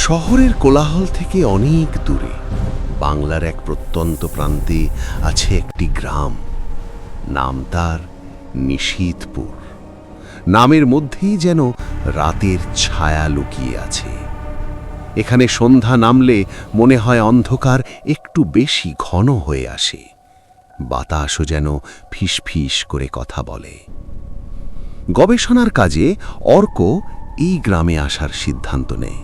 শহরের কোলাহল থেকে অনেক দূরে বাংলার এক প্রত্যন্ত প্রান্তে আছে একটি গ্রাম। নাম তার নিশীথপুর। নামের মধ্যেই যেন রাতের ছায়া লুকিয়ে আছে। এখানে সন্ধ্যা নামলে মনে হয় অন্ধকার একটু বেশি ঘন হয়ে আসে। বাতাসও যেন ফিসফিস করে কথা বলে। গবেষণার কাজে অর্ক এই গ্রামে আসার সিদ্ধান্ত নেয়।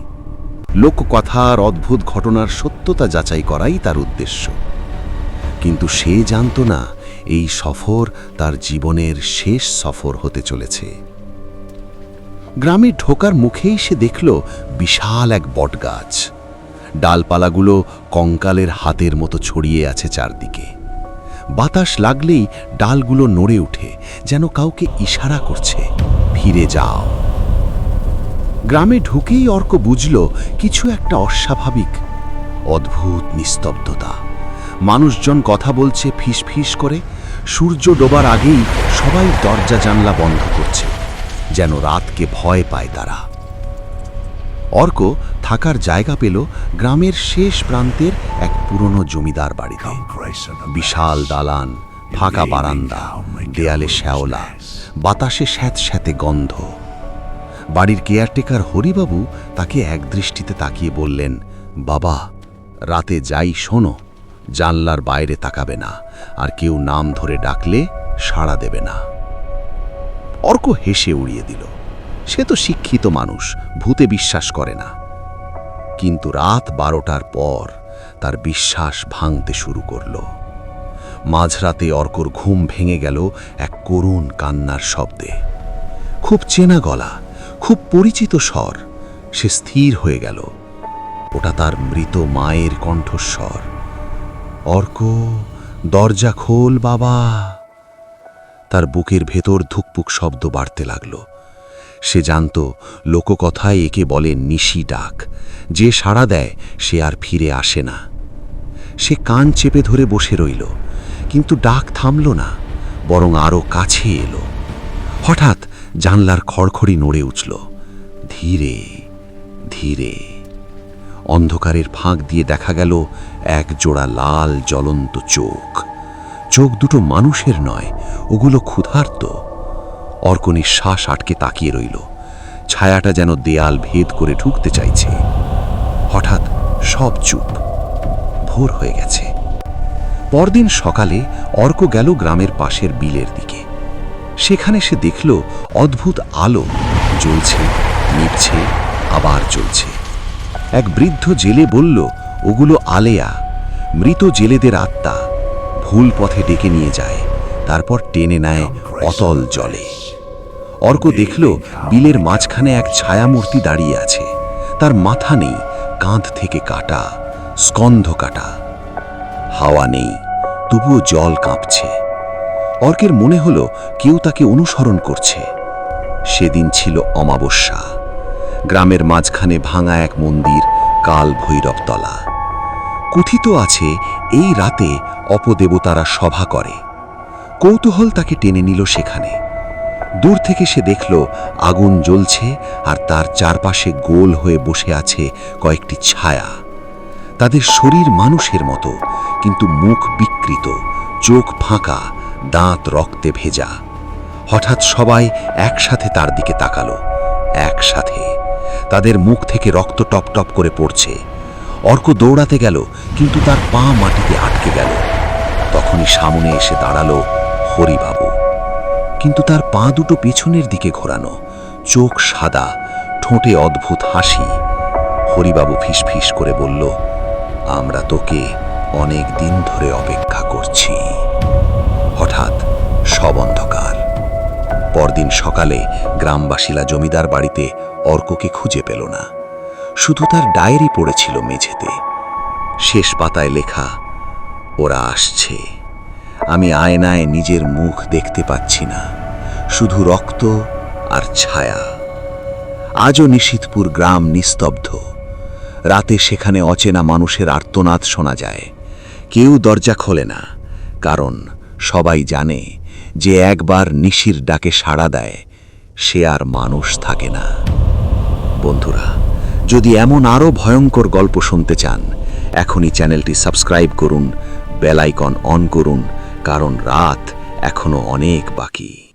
লোককথা আর অদ্ভুত ঘটনার সত্যতা যাচাই করাই তার উদ্দেশ্য। কিন্তু সে জানত না এই সফর তার জীবনের শেষ সফর হতে চলেছে। গ্রামে ঢোকার মুখেই সে দেখল বিশাল এক বটগাছ। ডালপালাগুলো কঙ্কালের হাতের মতো ছড়িয়ে আছে চারদিকে। বাতাস লাগলেই ডালগুলো নড়ে ওঠে, যেন কাউকে ইশারা করছে, ফিরে যাও। গ্রামে ঢুকেই অর্ক বুঝল কিছু একটা অস্বাভাবিক। অদ্ভুত নিস্তব্ধতা। মানুষজন কথা বলছে ফিসফিস করে। সূর্য ডোবার আগেই সবাই দরজা জানলা বন্ধ করছে, যেন রাতকে ভয় পায় তারা। অর্ক থাকার জায়গা পেল গ্রামের শেষ প্রান্তের এক পুরনো জমিদার বাড়িতে। বিশাল দালান, ফাঁকা বারান্দা, দেয়ালে শ্যাওলা, বাতাসে স্যাঁতস্যাঁতে গন্ধ। বাড়ির কেয়ারটেকার হরিবাবু তাকে একদৃষ্টিতে তাকিয়ে বললেন, বাবা, রাতে যাই শোনো, জানলার বাইরে তাকাবে না, আর কেউ নাম ধরে ডাকলে সাড়া দেবে না। অর্ক হেসে উড়িয়ে দিল। সে তো শিক্ষিত মানুষ, ভূতে বিশ্বাস করে না। কিন্তু রাত 12টার পর তার বিশ্বাস ভাঙতে শুরু করল। মাঝরাতে অর্কর ঘুম ভেঙে গেল এক করুণ কান্নার শব্দে। খুব চেনা গলা, খুব পরিচিত স্বর। সে স্থির হয়ে গেল। ওটা তার মৃত মায়ের কণ্ঠস্বর। অর্ক, দরজা খোল বাবা। তার বুকের ভেতর ধুকপুক শব্দ বাড়তে লাগল। সে জানত লোককথায় একে বলে নিশি ডাক। যে সাড়া দেয় সে আর ফিরে আসে না। সে কান চেপে ধরে বসে রইল, কিন্তু ডাক থামল না, বরং আরো কাছে এলো। হঠাৎ জানলার খড়খড়ি নড়ে উঠল, ধীরে ধীরে। অন্ধকারের ফাঁক দিয়ে দেখা গেল এক জোড়া লাল জ্বলন্ত চোখ। চোখ দুটো মানুষের নয়, ওগুলো ক্ষুধার্ত। অর্ক নিঃশ্বাস আটকে তাকিয়ে রইল। ছায়াটা যেন দেয়াল ভেদ করে ঢুকতে চাইছে। হঠাৎ সব চুপ। ভোর হয়ে গেছে। পরদিন সকালে অর্ক গেল গ্রামের পাশের বিলের দিকে। সেখানে সে দেখল অদ্ভুত আলো জ্বলছে, নিভছে, আবার জ্বলছে। এক বৃদ্ধ জেলে বলল, ওগুলো আলেয়া, মৃত জেলেদের আত্মা। ভুল পথে ডেকে নিয়ে যায়, তারপর টেনে নেয় অতল জলে। অর্ক দেখল বিলের মাঝখানে এক ছায়ামূর্তি দাঁড়িয়ে আছে। তার মাথা নেই, কাঁধ থেকে কাটা, স্কন্ধ কাটা। হাওয়া নেই, তবুও জল কাঁপছে। অর্কের মনে হলো কেউ তাকে অনুসরণ করছে। সেদিন ছিল অমাবস্যা। গ্রামের মাঝখানে ভাঙা এক মন্দির, কাল ভৈরবতলা। কথিত আছে এই রাতে অপদেবতারা সভা করে। কৌতূহল তাকে টেনে নিল সেখানে। দূর থেকে সে দেখল আগুন জ্বলছে, আর তার চারপাশে গোল হয়ে বসে আছে কয়েকটি ছায়া। তাদের শরীর মানুষের মতো, কিন্তু মুখ বিকৃত, চোখ ফাঁকা, দাঁত রক্তে ভেজা। হঠাৎ সবাই একসাথে তার দিকে তাকালো। একসাথে। তাদের মুখ থেকে রক্ত টপ টপ করে পড়ছে। অর্ক দৌড়াতে গেল, কিন্তু তার পা মাটিতে আটকে গেল। তখনই সামনে এসে দাঁড়ালো হরিবাবু। কিন্তু তার পা দুটো পেছনের দিকে ঘোরানো, চোখ সাদা, ঠোঁটে অদ্ভুত হাসি। হরিবাবু ফিসফিস করে বলল, আমরা তোকে অনেক দিন ধরে অপেক্ষা করছি। হঠাৎ সব অন্ধকার। পরদিন সকালে গ্রামবাসীরা জমিদার বাড়িতে অর্ককে খুঁজে পেল না। শুধু তার ডায়েরি পড়েছিল মেঝেতে। শেষ পাতায় লেখা, ওরা আসছে। আমি আয়নায় নিজের মুখ দেখতে পাচ্ছি না, শুধু রক্ত আর ছায়া। আজও নিশীথপুর গ্রাম নিস্তব্ধ। রাতে সেখানে অচেনা মানুষের আর্তনাদ শোনা যায়। কেউ দরজা খোলে না, কারণ সবাই জানে যে একবার নিশির ডাকে সাড়া দেয়, সে আর মানুষ থাকে না। বন্ধুরা, যদি এমন আরও ভয়ঙ্কর গল্প শুনতে চান এখনই চ্যানেলটি সাবস্ক্রাইব করুন, বেল আইকন অন করুন, কারণ রাত এখনো অনেক বাকি।